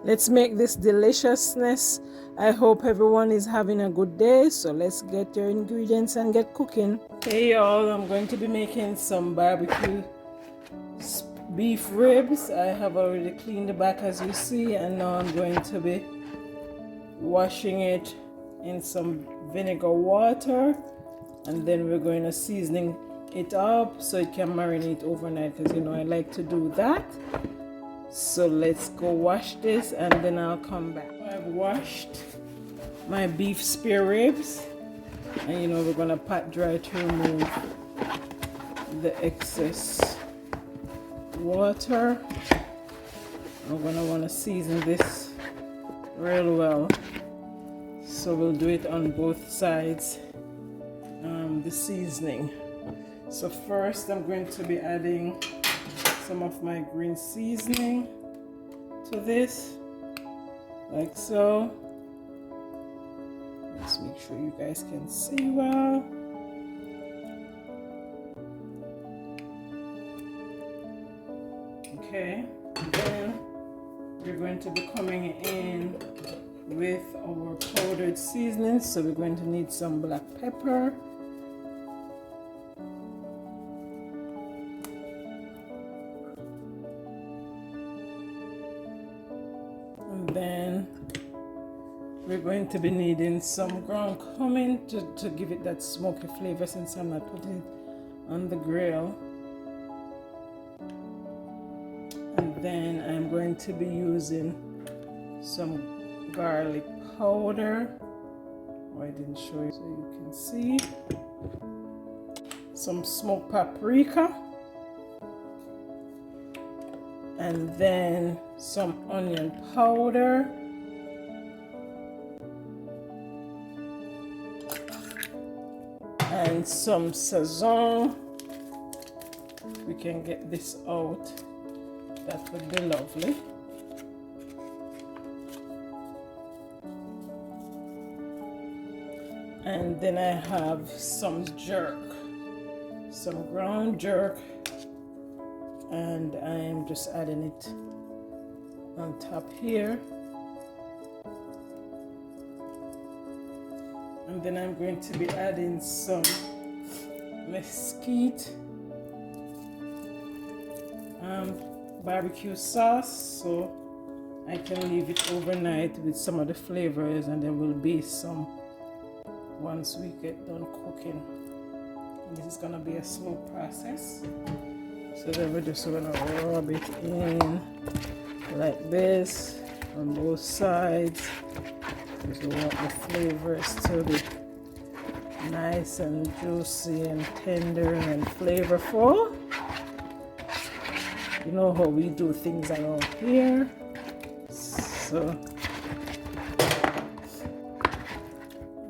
Let's make this deliciousness. I hope everyone is having a good day. So let's get your ingredients and get cooking. Hey y'all, I'm going to be making some barbecue beef ribs. I have already cleaned the back as you see, and now I'm going to be washing it in some vinegar water, and then we're going to seasoning it up so it can marinate overnight, because you know I like to do that. So let's go wash this and then I'll come back. I've washed my beef spare ribs, and you know we're gonna pat dry to remove the excess water. I'm gonna want to season this real well, so we'll do it on both sides. The seasoning. So first I'm going to be adding some of my green seasoning to this, like so. Let's make sure you guys can see well. Okay, then we're going to be coming in with our powdered seasoning. So we're going to need some black pepper, and then we're going to be needing some ground cumin to give it that smoky flavor, since I'm not putting it on the grill. And then I'm going to be using some garlic powder. Oh, I didn't show you so you can see. Some smoked paprika. And then some onion powder. And some sazon. We can get this out. That would be lovely. And then I have some jerk, some ground jerk, and I'm just adding it on top here. And then I'm going to be adding some Mesquite barbecue sauce, so I can leave it overnight with some of the flavors, and there will be some once we get done cooking. And this is gonna be a slow process, so then we're just gonna rub it in like this on both sides, because we want the flavors to be nice and juicy and tender and flavorful. You know how we do things around here. So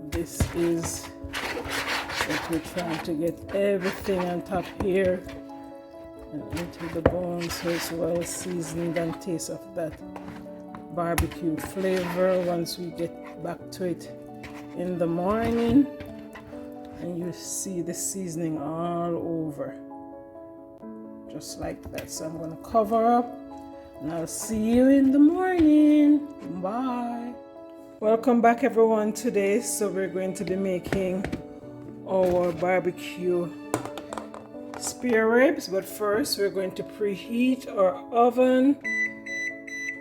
this is what we're trying to get everything on top here and into the bone, so it's well seasoned and taste of that barbecue flavor once we get back to it in the morning. And you see the seasoning all over, just like that. So I'm going to cover up, and I'll see you in the morning. Bye. Welcome back everyone. Today, so we're going to be making our barbecue spare ribs, but first we're going to preheat our oven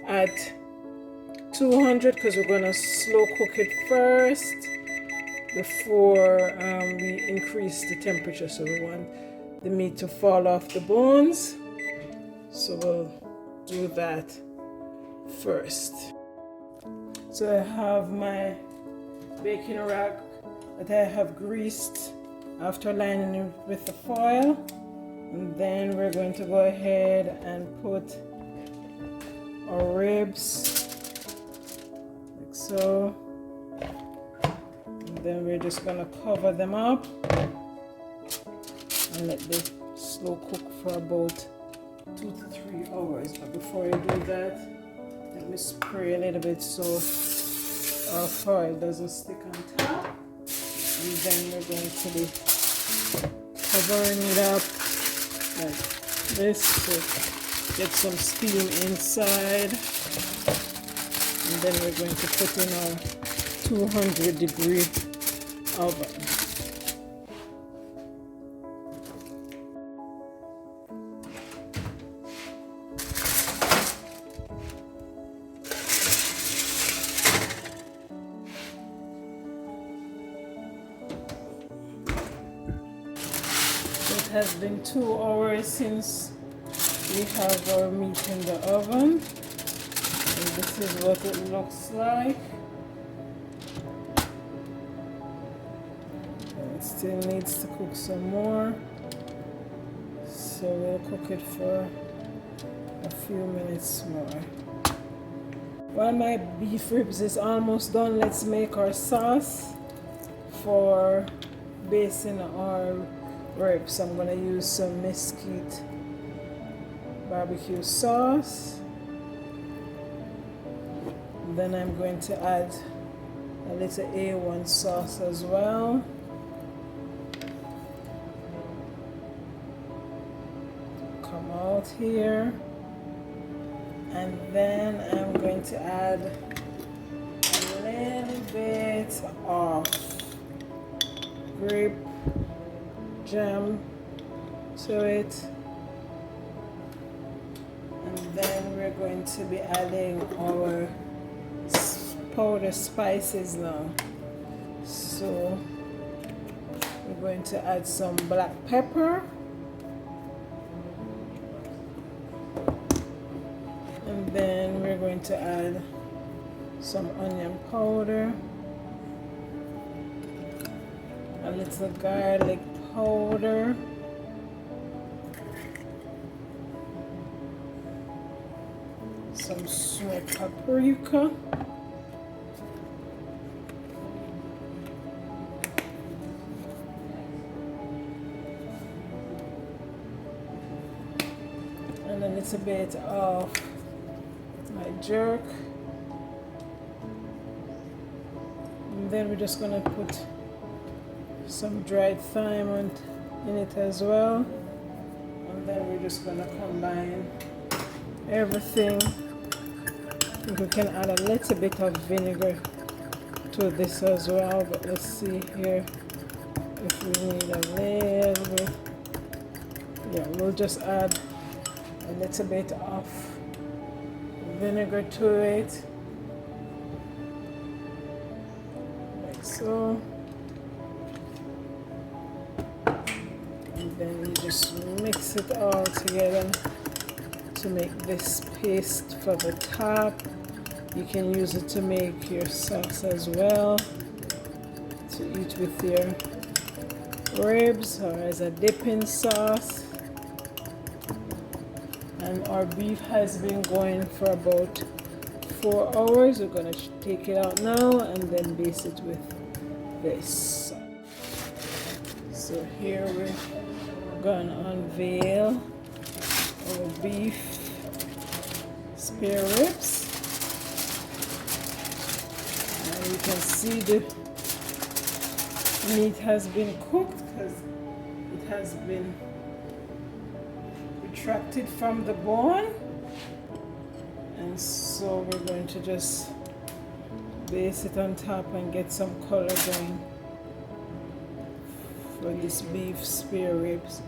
at 200, because we're going to slow cook it first before we increase the temperature. So we want the meat to fall off the bones, so we'll do that first. So I have my baking rack that I have greased after lining it with the foil, and then we're going to go ahead and put our ribs like so, and then we're just going to cover them up and let them slow cook for about 2 to 3 hours. But before I do that, let me spray a little bit so our foil doesn't stick on top, and then we're going to be covering it up like this to get some steam inside. And then we're going to put in our 200-degree oven. It has been 2 hours since we have our meat in the oven, and this is what it looks like. And it still needs to cook some more, so we'll cook it for a few minutes more. While my beef ribs is almost done, let's make our sauce for basting our ribs. I'm going to use some Mesquite barbecue sauce. And then I'm going to add a little A1 sauce as well. Come out here. And then I'm going to add a little bit of grape jam to it. And then we're going to be adding our powder spices now. So we're going to add some black pepper, and then we're going to add some onion powder, a little garlic powder, some smoked paprika, and a little bit of my jerk. And then we're just gonna put some dried thyme in it as well, and then we're just gonna combine everything. I think we can add a little bit of vinegar to this as well, but let's see here if we need a little bit. Yeah, we'll just add a little bit of vinegar to it, like so. And then you just mix it all together to make this paste for the top. You can use it to make your sauce as well, to eat with your ribs or as a dipping sauce. And our beef has been going for about 4 hours. We're going to take it out now and then baste it with this. So here we're going to unveil our beef spare ribs. And you can see the meat has been cooked because it has been retracted from the bone. And so we're going to just baste it on top and get some color going for this beef spare ribs.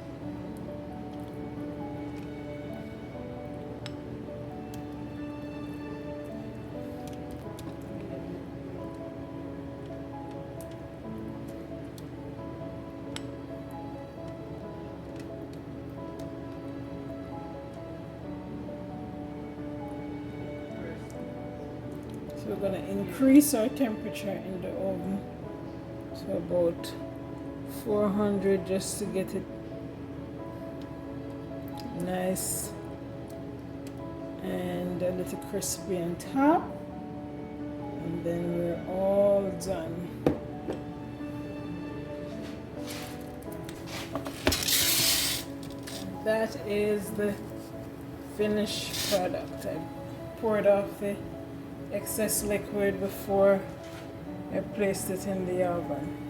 So we're going to increase our temperature in the oven to about 400 just to get it nice and a little crispy on top, and then we're all done. That is the finished product. I poured off the excess liquid before I placed it in the oven.